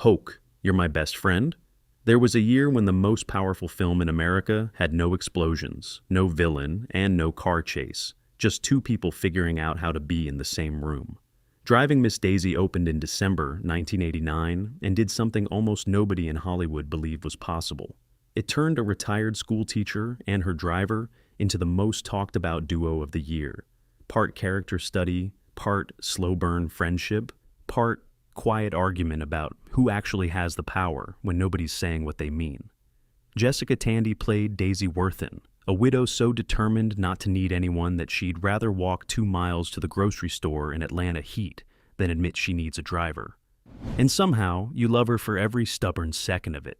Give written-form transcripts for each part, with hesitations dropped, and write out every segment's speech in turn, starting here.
Hoke, You're My Best Friend? There was a year when the most powerful film in America had no explosions, no villain, and no car chase. Just two people figuring out how to be in the same room. Driving Miss Daisy opened in December 1989 and did something almost nobody in Hollywood believed was possible. It turned a retired school teacher and her driver into the most talked about duo of the year. Part character study, part slow burn friendship, part quiet argument about who actually has the power when nobody's saying what they mean. Jessica Tandy played Daisy Worthen, a widow so determined not to need anyone that she'd rather walk 2 miles to the grocery store in Atlanta heat than admit she needs a driver. And somehow, you love her for every stubborn second of it.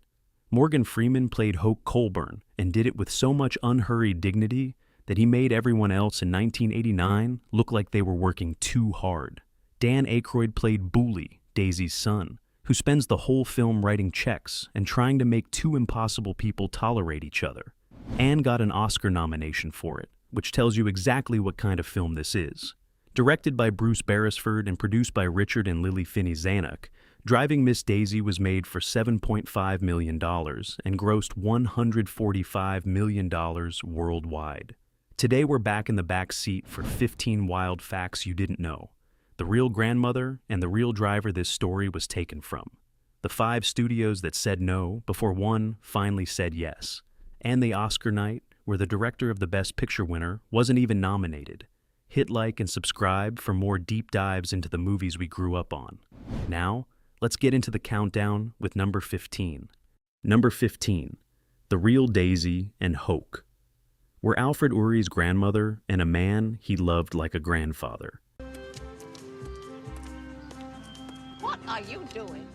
Morgan Freeman played Hoke Colburn and did it with so much unhurried dignity that he made everyone else in 1989 look like they were working too hard. Dan Aykroyd played Booley, Daisy's son, who spends the whole film writing checks and trying to make two impossible people tolerate each other, and got an Oscar nomination for it, which tells you exactly what kind of film this is. Directed by Bruce Beresford and produced by Richard and Lily Finney Zanuck, Driving Miss Daisy was made for $7.5 million and grossed $145 million worldwide. Today we're back in the back seat for 15 wild facts you didn't know. The real grandmother and the real driver this story was taken from. The 5 studios that said no before one finally said yes. And the Oscar night where the director of the Best Picture winner wasn't even nominated. Hit like and subscribe for more deep dives into the movies we grew up on. Now, let's get into the countdown with number 15. Number 15, The Real Daisy and Hoke. Were Alfred Uhry's grandmother and a man he loved like a grandfather. What are you doing?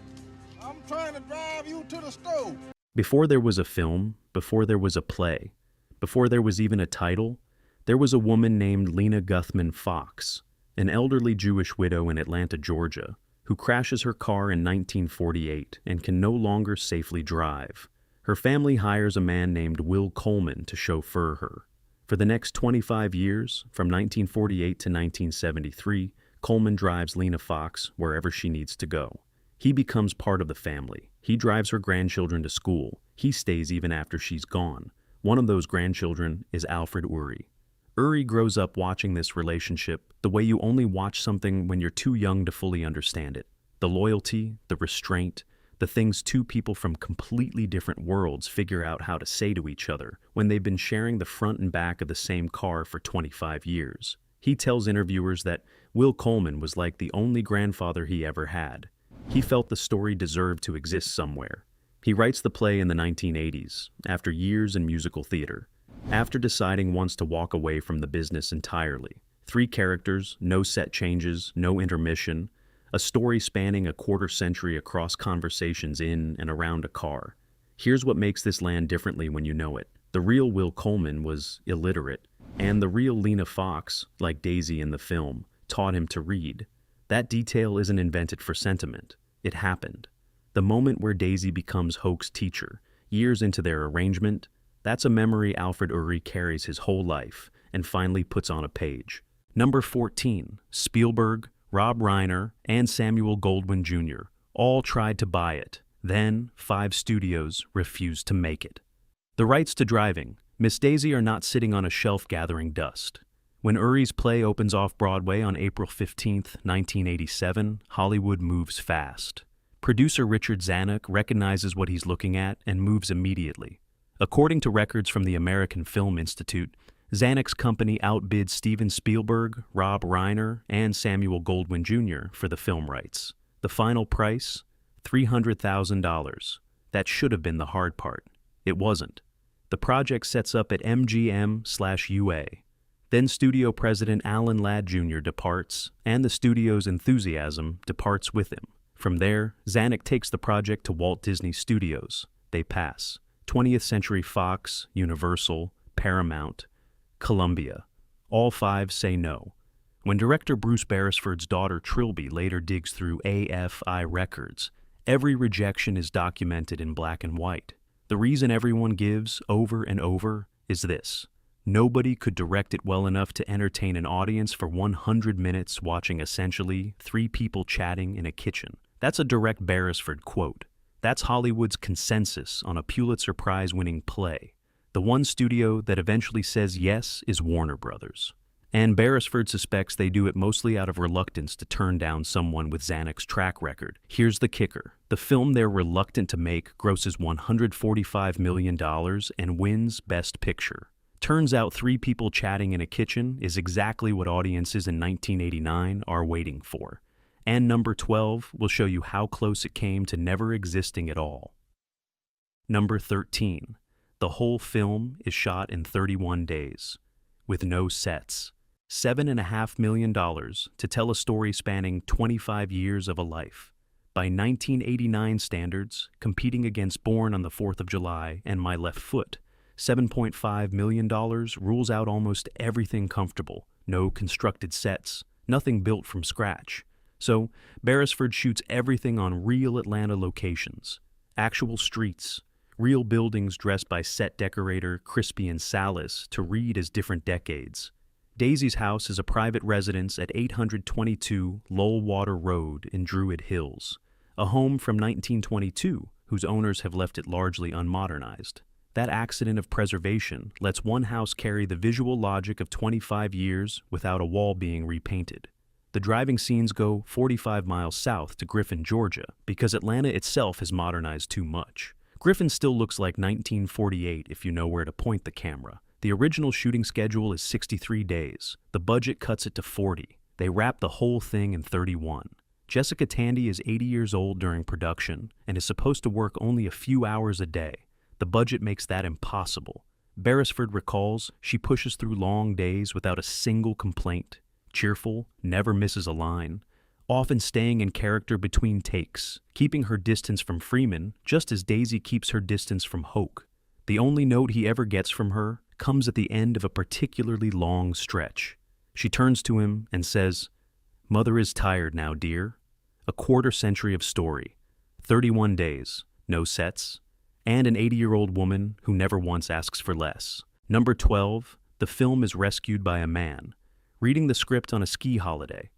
I'm trying to drive you to the stove. Before there was a film, before there was a play, before there was even a title, there was a woman named Lena Guthman Fox, an elderly Jewish widow in Atlanta, Georgia, who crashes her car in 1948 and can no longer safely drive. Her family hires a man named Will Coleman to chauffeur her. For the next 25 years, from 1948 to 1973, Coleman drives Lena Fox wherever she needs to go. He becomes part of the family. He drives her grandchildren to school. He stays even after she's gone. One of those grandchildren is Alfred Uhry. Uhry grows up watching this relationship the way you only watch something when you're too young to fully understand it. The loyalty, the restraint, the things two people from completely different worlds figure out how to say to each other when they've been sharing the front and back of the same car for 25 years. He tells interviewers that Will Coleman was like the only grandfather he ever had. He felt the story deserved to exist somewhere. He writes the play in the 1980s, after years in musical theater. After deciding once to walk away from the business entirely. 3 characters, no set changes, no intermission, a story spanning a quarter century across conversations in and around a car. Here's what makes this land differently when you know it. The real Will Coleman was illiterate, and the real Lena Fox, like Daisy in the film, taught him to read. That detail isn't invented for sentiment. It happened. The moment where Daisy becomes Hoke's teacher, years into their arrangement, that's a memory Alfred Uhry carries his whole life and finally puts on a page. Number 14, Spielberg, Rob Reiner, and Samuel Goldwyn Jr. all tried to buy it. Then, 5 studios refused to make it. The rights to Driving Miss Daisy are not sitting on a shelf gathering dust. When Uhry's play opens off-Broadway on April 15, 1987, Hollywood moves fast. Producer Richard Zanuck recognizes what he's looking at and moves immediately. According to records from the American Film Institute, Zanuck's company outbid Steven Spielberg, Rob Reiner, and Samuel Goldwyn Jr. for the film rights. The final price? $300,000. That should have been the hard part. It wasn't. The project sets up at MGM/UA. Then studio president Alan Ladd Jr. departs, and the studio's enthusiasm departs with him. From there, Zanuck takes the project to Walt Disney Studios. They pass. 20th Century Fox, Universal, Paramount, Columbia. All 5 say no. When director Bruce Beresford's daughter Trilby later digs through AFI records, every rejection is documented in black and white. The reason everyone gives over and over is this: nobody could direct it well enough to entertain an audience for 100 minutes watching essentially 3 people chatting in a kitchen. That's a direct Beresford quote. That's Hollywood's consensus on a Pulitzer Prize-winning play. The one studio that eventually says yes is Warner Brothers. And Beresford suspects they do it mostly out of reluctance to turn down someone with Zanuck's track record. Here's the kicker. The film they're reluctant to make grosses $145 million and wins Best Picture. Turns out 3 people chatting in a kitchen is exactly what audiences in 1989 are waiting for. And number 12 will show you how close it came to never existing at all. Number 13. The whole film is shot in 31 days, with no sets. $7.5 million to tell a story spanning 25 years of a life. By 1989 standards, competing against Born on the 4th of July and My Left Foot, $7.5 million rules out almost everything comfortable. No constructed sets, nothing built from scratch. So, Beresford shoots everything on real Atlanta locations, actual streets, real buildings dressed by set decorator Crispian Salas to read as different decades. Daisy's house is a private residence at 822 Lowwater Road in Druid Hills, a home from 1922 whose owners have left it largely unmodernized. That accident of preservation lets one house carry the visual logic of 25 years without a wall being repainted. The driving scenes go 45 miles south to Griffin, Georgia, because Atlanta itself has modernized too much. Griffin still looks like 1948 if you know where to point the camera. The original shooting schedule is 63 days. The budget cuts it to 40. They wrap the whole thing in 31. Jessica Tandy is 80 years old during production and is supposed to work only a few hours a day. The budget makes that impossible. Beresford recalls she pushes through long days without a single complaint. Cheerful, never misses a line, often staying in character between takes, keeping her distance from Freeman just as Daisy keeps her distance from Hoke. The only note he ever gets from her comes at the end of a particularly long stretch. She turns to him and says, "Mother is tired now, dear." A quarter century of story, 31 days, no sets, and an 80-year-old woman who never once asks for less. Number 12, the film is rescued by a man, reading the script on a ski holiday.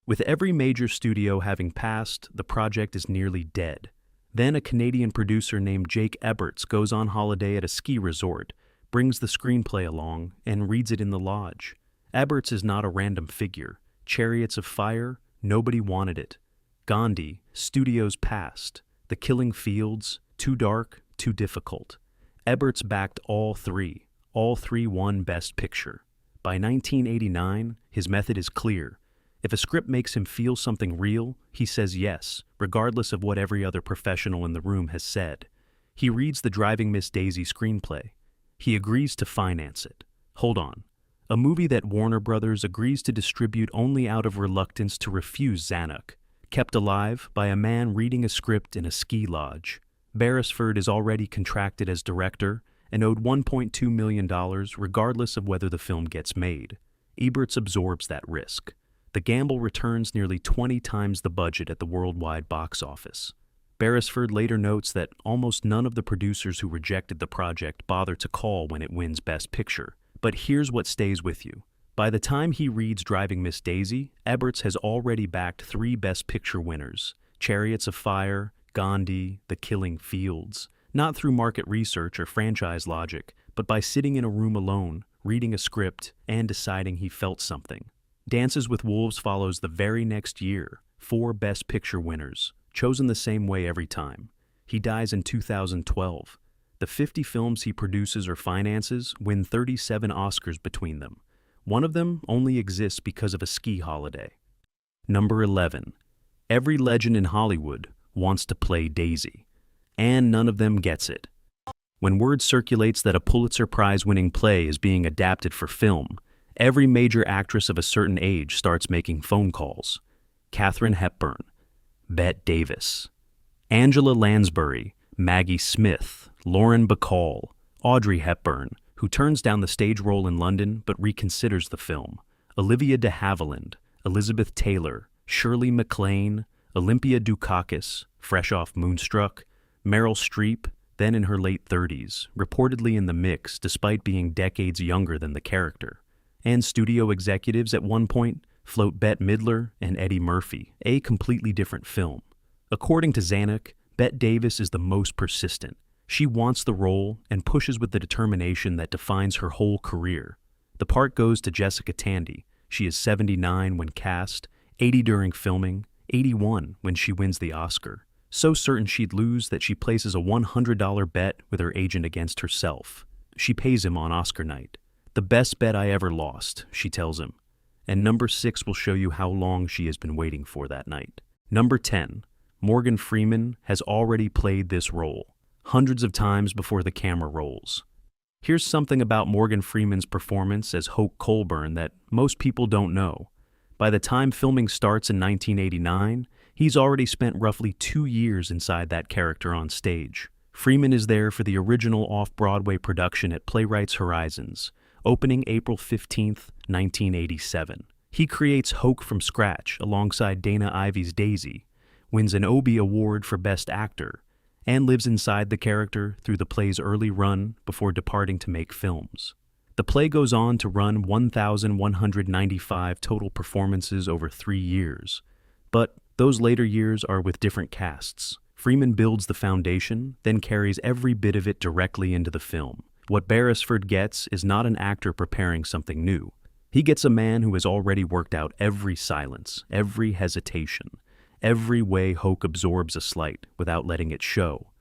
With every major studio having passed, the project is nearly dead. Then a Canadian producer named Jake Eberts goes on holiday at a ski resort, brings the screenplay along, and reads it in the lodge. Eberts is not a random figure. Chariots of Fire, nobody wanted it. Gandhi, studios passed. The Killing Fields, too dark, too difficult. Eberts backed all 3. All 3 won Best Picture. By 1989, his method is clear. If a script makes him feel something real, he says yes, regardless of what every other professional in the room has said. He reads the Driving Miss Daisy screenplay. He agrees to finance it. Hold on. A movie that Warner Brothers agrees to distribute only out of reluctance to refuse Zanuck, kept alive by a man reading a script in a ski lodge. Beresford is already contracted as director and owed $1.2 million regardless of whether the film gets made. Eberts absorbs that risk. The gamble returns nearly 20 times the budget at the worldwide box office. Beresford later notes that almost none of the producers who rejected the project bother to call when it wins Best Picture. But here's what stays with you. By the time he reads Driving Miss Daisy, Eberts has already backed 3 Best Picture winners: Chariots of Fire, Gandhi, The Killing Fields. Not through market research or franchise logic, but by sitting in a room alone, reading a script, and deciding he felt something. Dances with Wolves follows the very next year. 4 Best Picture winners, chosen the same way every time. He dies in 2012. The 50 films he produces or finances win 37 Oscars between them. One of them only exists because of a ski holiday. Number 11. Every legend in Hollywood wants to play Daisy, and none of them gets it. When word circulates that a Pulitzer Prize-winning play is being adapted for film, every major actress of a certain age starts making phone calls. Katharine Hepburn, Bette Davis, Angela Lansbury, Maggie Smith, Lauren Bacall, Audrey Hepburn, who turns down the stage role in London but reconsiders the film, Olivia de Havilland, Elizabeth Taylor, Shirley MacLaine, Olympia Dukakis, fresh off Moonstruck, Meryl Streep, then in her late 30s, reportedly in the mix despite being decades younger than the character. And studio executives at one point float Bette Midler and Eddie Murphy, a completely different film. According to Zanuck, Bette Davis is the most persistent. She wants the role and pushes with the determination that defines her whole career. The part goes to Jessica Tandy. She is 79 when cast, 80 during filming, 81 when she wins the Oscar. So certain she'd lose that she places a $100 bet with her agent against herself. She pays him on Oscar night. "The best bet I ever lost," she tells him. And number 6 will show you how long she has been waiting for that night. Number 10. Morgan Freeman has already played this role hundreds of times before the camera rolls. Here's something about Morgan Freeman's performance as Hoke Colburn that most people don't know. By the time filming starts in 1989, he's already spent roughly 2 years inside that character on stage. Freeman is there for the original off-Broadway production at Playwrights Horizons, opening April 15, 1987. He creates Hoke from scratch alongside Dana Ivey's Daisy, wins an Obie Award for Best Actor, and lives inside the character through the play's early run before departing to make films. The play goes on to run 1,195 total performances over 3 years, but those later years are with different casts. Freeman builds the foundation, then carries every bit of it directly into the film. What Beresford gets is not an actor preparing something new. He gets a man who has already worked out every silence, every hesitation, every way Hoke absorbs a slight without letting it show,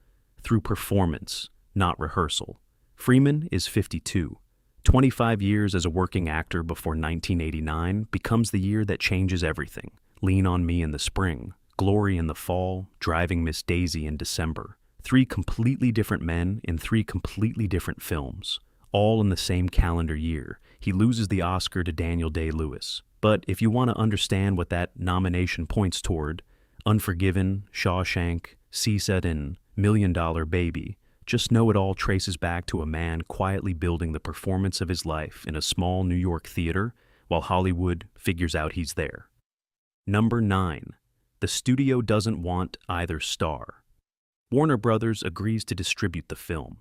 through performance, not rehearsal. Freeman is 52. 25 years as a working actor before 1989 becomes the year that changes everything. Lean on Me in the spring, Glory in the fall, Driving Miss Daisy in December. 3 completely different men in 3 completely different films, all in the same calendar year. He loses the Oscar to Daniel Day-Lewis. But if you want to understand what that nomination points toward, Unforgiven, Shawshank, CSAT, and $1 Million Baby, just know it all traces back to a man quietly building the performance of his life in a small New York theater while Hollywood figures out he's there. Number 9. The studio doesn't want either star. Warner Brothers agrees to distribute the film.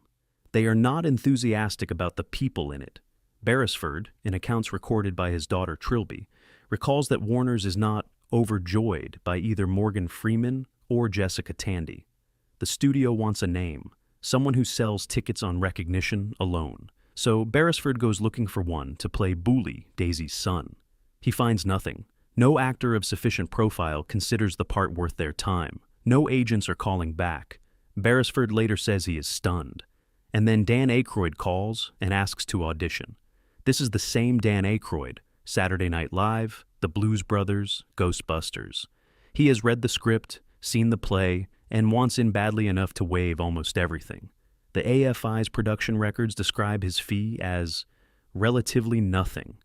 They are not enthusiastic about the people in it. Beresford, in accounts recorded by his daughter Trilby, recalls that Warner's is not overjoyed by either Morgan Freeman or Jessica Tandy. The studio wants a name, someone who sells tickets on recognition alone. So Beresford goes looking for one to play Booley, Daisy's son. He finds nothing. No actor of sufficient profile considers the part worth their time. No agents are calling back. Beresford later says he is stunned. And then Dan Aykroyd calls and asks to audition. This is the same Dan Aykroyd, Saturday Night Live, The Blues Brothers, Ghostbusters. He has read the script, seen the play, and wants in badly enough to waive almost everything. The AFI's production records describe his fee as relatively nothing.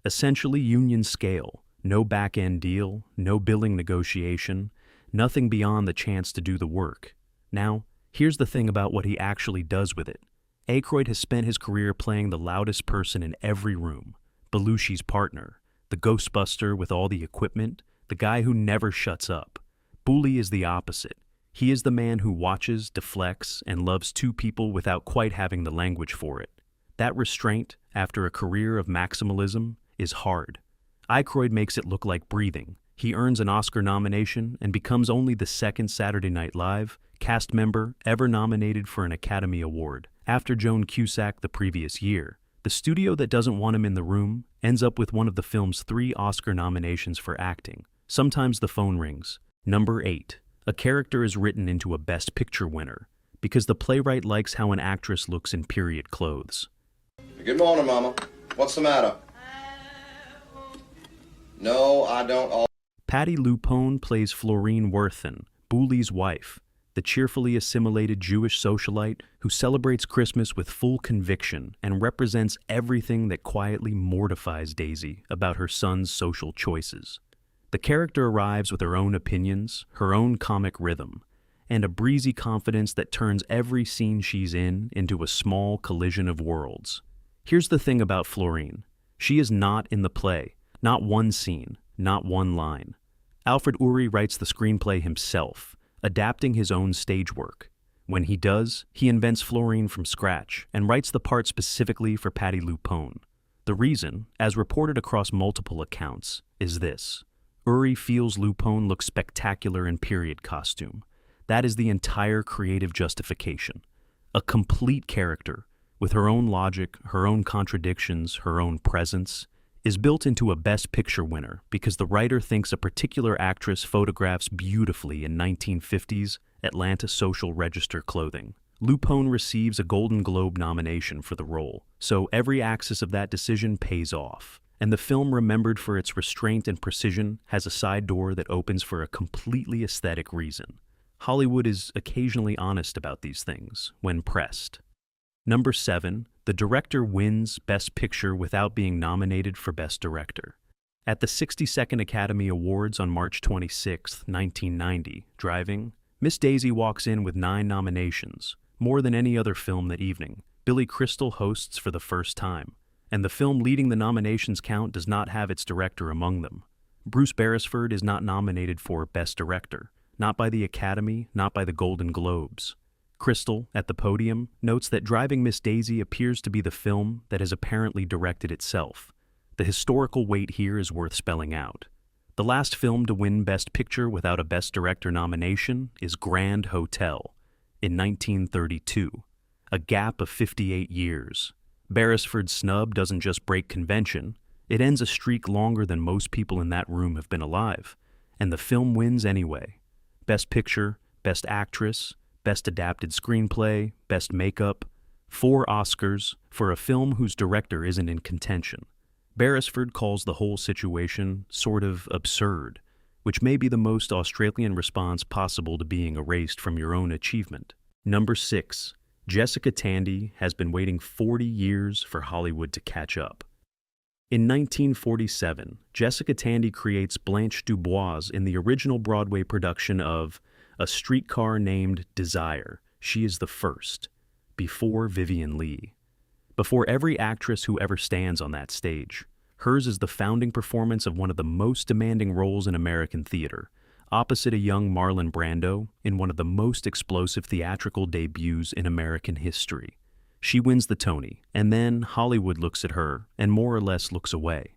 Essentially union scale, no back-end deal, no billing negotiation, nothing beyond the chance to do the work. Now, here's the thing about what he actually does with it. Aykroyd has spent his career playing the loudest person in every room, Belushi's partner, the Ghostbuster with all the equipment, the guy who never shuts up. Booley is the opposite. He is the man who watches, deflects, and loves 2 people without quite having the language for it. That restraint, after a career of maximalism, is hard. Aykroyd makes it look like breathing. He earns an Oscar nomination and becomes only the 2nd Saturday Night Live cast member ever nominated for an Academy Award, after Joan Cusack the previous year. The studio that doesn't want him in the room ends up with one of the film's 3 Oscar nominations for acting. Sometimes the phone rings. Number 8. A character is written into a Best Picture winner because the playwright likes how an actress looks in period clothes. Good morning, Mama. What's the matter? No, I don't. Patti LuPone plays Florine Worthen, Booley's wife, the cheerfully assimilated Jewish socialite who celebrates Christmas with full conviction and represents everything that quietly mortifies Daisy about her son's social choices. The character arrives with her own opinions, her own comic rhythm, and a breezy confidence that turns every scene she's in into a small collision of worlds. Here's the thing about Florine. She is not in the play, not one scene, not one line. Alfred Uhry writes the screenplay himself, adapting his own stage work. When he does, he invents Florine from scratch and writes the part specifically for Patti LuPone. The reason, as reported across multiple accounts, is this. Uhry feels Lupone looks spectacular in period costume. That is the entire creative justification. A complete character, with her own logic, her own contradictions, her own presence, is built into a Best Picture winner because the writer thinks a particular actress photographs beautifully in 1950s Atlanta social register clothing. Lupone receives a Golden Globe nomination for the role, so every axis of that decision pays off. And the film, remembered for its restraint and precision, has a side door that opens for a completely aesthetic reason. Hollywood is occasionally honest about these things, when pressed. Number 7, the director wins Best Picture without being nominated for Best Director. At the 62nd Academy Awards on March 26, 1990, Driving, Miss Daisy walks in with 9 nominations, more than any other film that evening. Billy Crystal hosts for the first time, and the film leading the nominations count does not have its director among them. Bruce Beresford is not nominated for Best Director, not by the Academy, not by the Golden Globes. Crystal, at the podium, notes that Driving Miss Daisy appears to be the film that has apparently directed itself. The historical weight here is worth spelling out. The last film to win Best Picture without a Best Director nomination is Grand Hotel, in 1932, a gap of 58 years. Beresford's snub doesn't just break convention, it ends a streak longer than most people in that room have been alive, and the film wins anyway. Best Picture, Best Actress, Best Adapted Screenplay, Best Makeup, 4 Oscars for a film whose director isn't in contention. Beresford calls the whole situation sort of absurd, which may be the most Australian response possible to being erased from your own achievement. Number 6. Jessica Tandy has been waiting 40 years for Hollywood to catch up. In 1947, Jessica Tandy creates Blanche Dubois in the original Broadway production of A Streetcar Named Desire. She is the first, before Vivien Leigh. Before every actress who ever stands on that stage, hers is the founding performance of one of the most demanding roles in American theater, opposite a young Marlon Brando in one of the most explosive theatrical debuts in American history. She wins the Tony, and then Hollywood looks at her and more or less looks away.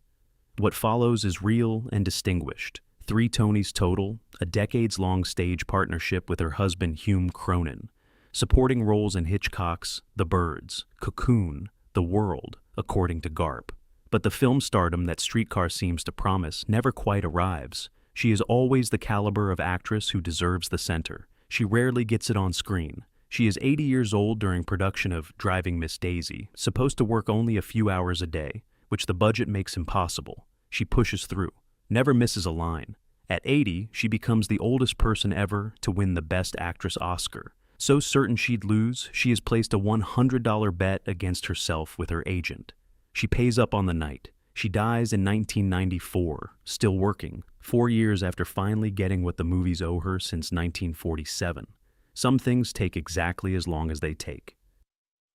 What follows is real and distinguished. 3 Tonys total, a decades-long stage partnership with her husband Hume Cronin, supporting roles in Hitchcock's The Birds, Cocoon, The World, according to Garp. But the film stardom that Streetcar seems to promise never quite arrives. She is always the caliber of actress who deserves the center. She rarely gets it on screen. She is 80 years old during production of Driving Miss Daisy, supposed to work only a few hours a day, which the budget makes impossible. She pushes through, never misses a line. At 80, she becomes the oldest person ever to win the Best Actress Oscar. So certain she'd lose, she has placed a $100 bet against herself with her agent. She pays up on the night. She dies in 1994, still working, 4 years after finally getting what the movies owe her since 1947. Some things take exactly as long as they take.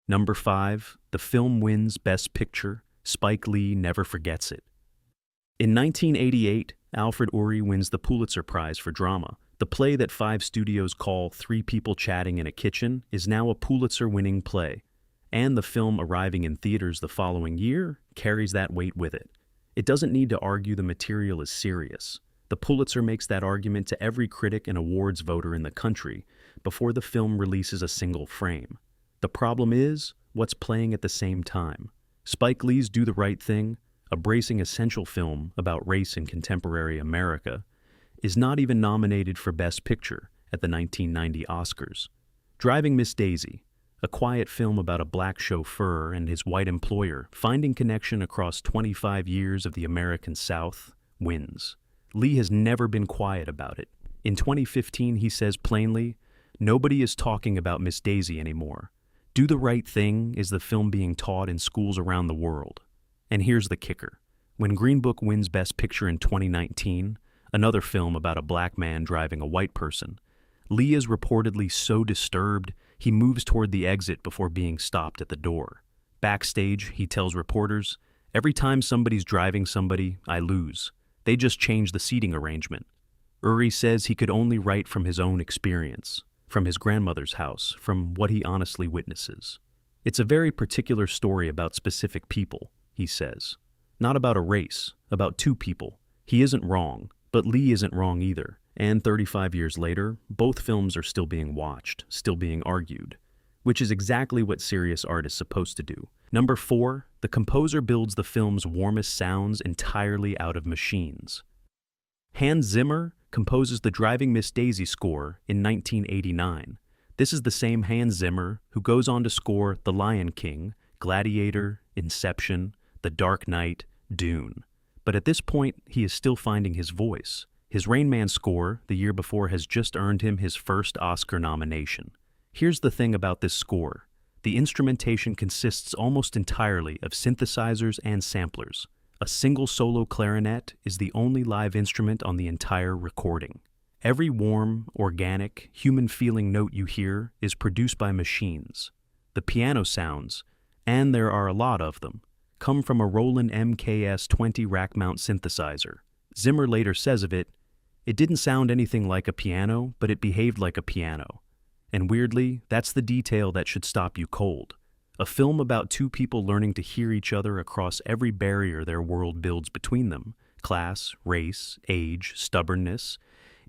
Number 5, the film wins Best Picture. Spike Lee never forgets it. In 1988, Alfred Uhry wins the Pulitzer Prize for Drama. The play that 5 studios call 3 People Chatting in a Kitchen is now a Pulitzer-winning play, and the film arriving in theaters the following year carries that weight with it. It doesn't need to argue the material is serious. The Pulitzer makes that argument to every critic and awards voter in the country before the film releases a single frame. The problem is what's playing at the same time. Spike Lee's Do the Right Thing, a bracing essential film about race in contemporary America, is not even nominated for Best Picture at the 1990 Oscars. Driving Miss Daisy, a quiet film about a black chauffeur and his white employer finding connection across 25 years of the American South, wins. Lee has never been quiet about it. In 2015, he says plainly, "Nobody is talking about Miss Daisy anymore. Do the Right Thing is the film being taught in schools around the world." And here's the kicker. When Green Book wins Best Picture in 2019, another film about a black man driving a white person, Lee is reportedly so disturbed, he moves toward the exit before being stopped at the door. Backstage, he tells reporters, "Every time somebody's driving somebody, I lose. They just change the seating arrangement." Uhry says he could only write from his own experience, from his grandmother's house, from what he honestly witnesses. It's a very particular story about specific people, he says. Not about a race, about 2 people. He isn't wrong. But Lee isn't wrong either, and 35 years later, both films are still being watched, still being argued, which is exactly what serious art is supposed to do. Number 4, the composer builds the film's warmest sounds entirely out of machines. Hans Zimmer composes the Driving Miss Daisy score in 1989. This is the same Hans Zimmer who goes on to score The Lion King, Gladiator, Inception, The Dark Knight, Dune. But at this point, he is still finding his voice. His Rain Man score the year before has just earned him his first Oscar nomination. Here's the thing about this score. The instrumentation consists almost entirely of synthesizers and samplers. A single solo clarinet is the only live instrument on the entire recording. Every warm, organic, human-feeling note you hear is produced by machines. The piano sounds, and there are a lot of them, come from a Roland MKS-20 rack-mount synthesizer. Zimmer later says of it, "It didn't sound anything like a piano, but it behaved like a piano." And weirdly, that's the detail that should stop you cold. A film about two people learning to hear each other across every barrier their world builds between them, class, race, age, stubbornness,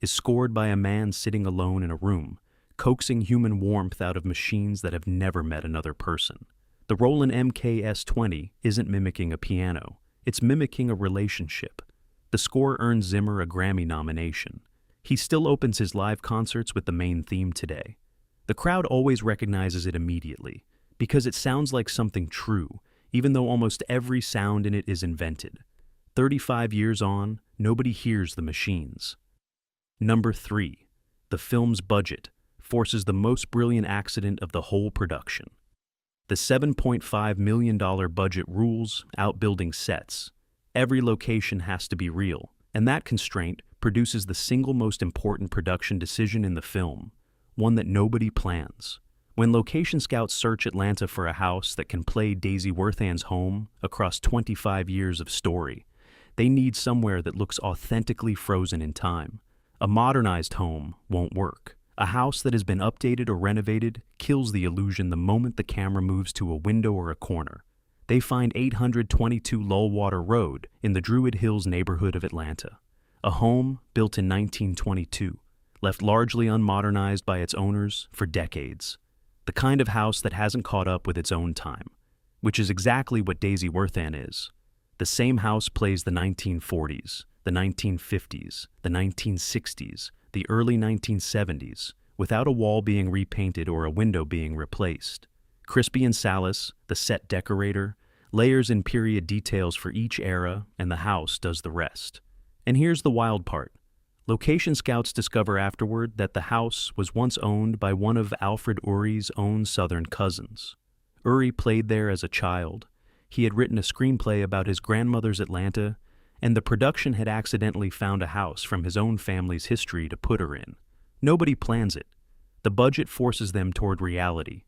is scored by a man sitting alone in a room, coaxing human warmth out of machines that have never met another person. The Roland MKS-20 isn't mimicking a piano, it's mimicking a relationship. The score earned Zimmer a Grammy nomination. He still opens his live concerts with the main theme today. The crowd always recognizes it immediately, because it sounds like something true, even though almost every sound in it is invented. 35 years on, nobody hears the machines. Number 3, the film's budget forces the most brilliant accident of the whole production. The $7.5 million budget rules outbuilding sets. Every location has to be real, and that constraint produces the single most important production decision in the film, one that nobody plans. When location scouts search Atlanta for a house that can play Daisy Worthan's home across 25 years of story, they need somewhere that looks authentically frozen in time. A modernized home won't work. A house that has been updated or renovated kills the illusion the moment the camera moves to a window or a corner. They find 822 Lullwater Road in the Druid Hills neighborhood of Atlanta. A home built in 1922, left largely unmodernized by its owners for decades. The kind of house that hasn't caught up with its own time, which is exactly what Daisy Worthan is. The same house plays the 1940s, the 1950s, the 1960s, the early 1970s, without a wall being repainted or a window being replaced. Crispy & Salas, the set decorator, layers in period details for each era, and the house does the rest. And here's the wild part. Location scouts discover afterward that the house was once owned by one of Alfred Uhry's own Southern cousins. Uhry played there as a child. He had written a screenplay about his grandmother's Atlanta, and the production had accidentally found a house from his own family's history to put her in. Nobody plans it. The budget forces them toward reality.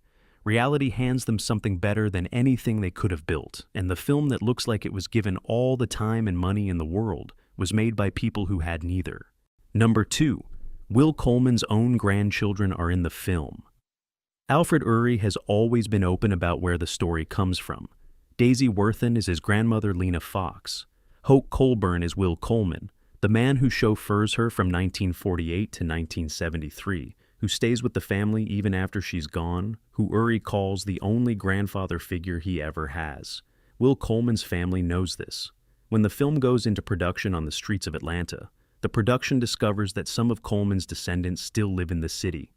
Reality hands them something better than anything they could have built, and the film that looks like it was given all the time and money in the world was made by people who had neither. Number 2, Will Coleman's own grandchildren are in the film. Alfred Uhry has always been open about where the story comes from. Daisy Worthan is his grandmother Lena Fox. Hoke Colburn is Will Coleman, the man who chauffeurs her from 1948 to 1973, who stays with the family even after she's gone, who Uhry calls the only grandfather figure he ever has. Will Coleman's family knows this. When the film goes into production on the streets of Atlanta, the production discovers that some of Coleman's descendants still live in the city.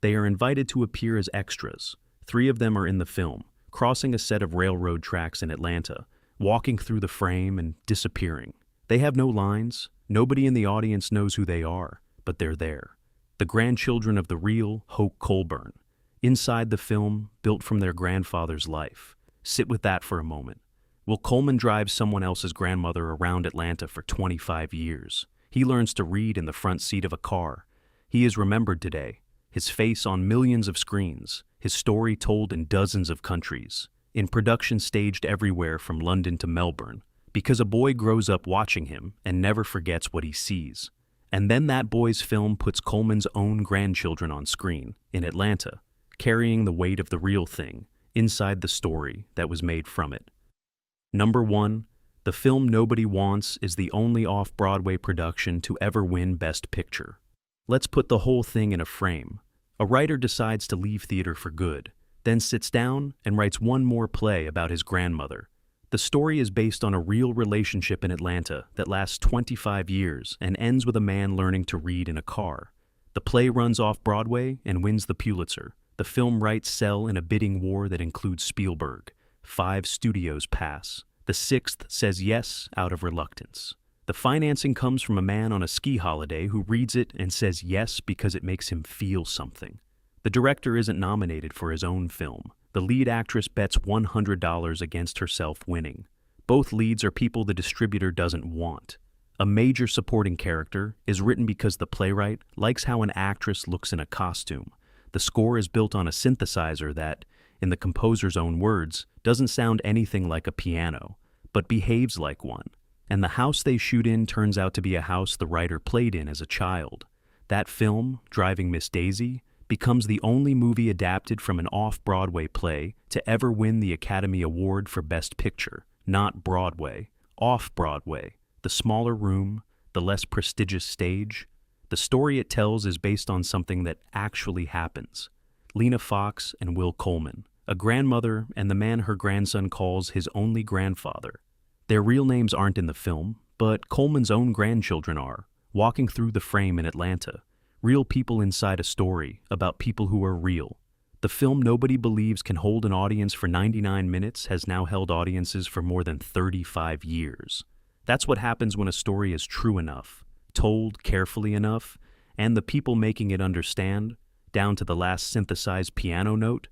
They are invited to appear as extras. 3 of them are in the film, crossing a set of railroad tracks in Atlanta, walking through the frame and disappearing. They have no lines. Nobody in the audience knows who they are, but they're there. The grandchildren of the real Hoke Colburn. Inside the film, built from their grandfather's life. Sit with that for a moment. Will Coleman drives someone else's grandmother around Atlanta for 25 years. He learns to read in the front seat of a car. He is remembered today, his face on millions of screens, his story told in dozens of countries, in production staged everywhere from London to Melbourne, because a boy grows up watching him and never forgets what he sees. And then that boy's film puts Coleman's own grandchildren on screen, in Atlanta, carrying the weight of the real thing, inside the story that was made from it. Number 1, The film nobody wants is the only off-Broadway production to ever win Best Picture. Let's put the whole thing in a frame. A writer decides to leave theater for good, then sits down and writes one more play about his grandmother. The story is based on a real relationship in Atlanta that lasts 25 years and ends with a man learning to read in a car. The play runs off-Broadway and wins the Pulitzer. The film rights sell in a bidding war that includes Spielberg. 5 studios pass. The 6th says yes out of reluctance. The financing comes from a man on a ski holiday who reads it and says yes because it makes him feel something. The director isn't nominated for his own film. The lead actress bets $100 against herself winning. Both leads are people the distributor doesn't want. A major supporting character is written because the playwright likes how an actress looks in a costume. The score is built on a synthesizer that, in the composer's own words, doesn't sound anything like a piano, but behaves like one. And the house they shoot in turns out to be a house the writer played in as a child. That film, Driving Miss Daisy, becomes the only movie adapted from an off-Broadway play to ever win the Academy Award for Best Picture. Not Broadway, off-Broadway, the smaller room, the less prestigious stage. The story it tells is based on something that actually happens. Lena Fox and Will Coleman, a grandmother and the man her grandson calls his only grandfather. Their real names aren't in the film, but Coleman's own grandchildren are, walking through the frame in Atlanta. Real people inside a story about people who are real. The film nobody believes can hold an audience for 99 minutes has now held audiences for more than 35 years. That's what happens when a story is true enough, told carefully enough, and the people making it understand, down to the last synthesized piano note,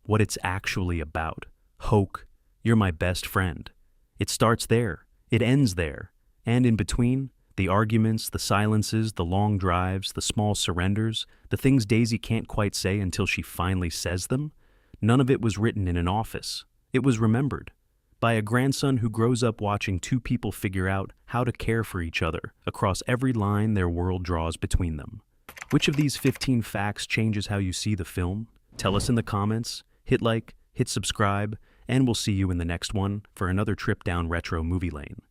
what it's actually about. Hoke, you're my best friend. It starts there, it ends there, and in between, the arguments, the silences, the long drives, the small surrenders, the things Daisy can't quite say until she finally says them, none of it was written in an office. It was remembered by a grandson who grows up watching two people figure out how to care for each other across every line their world draws between them. Which of these 15 facts changes how you see the film? Tell us in the comments, hit like, hit subscribe, and we'll see you in the next one for another trip down retro movie lane.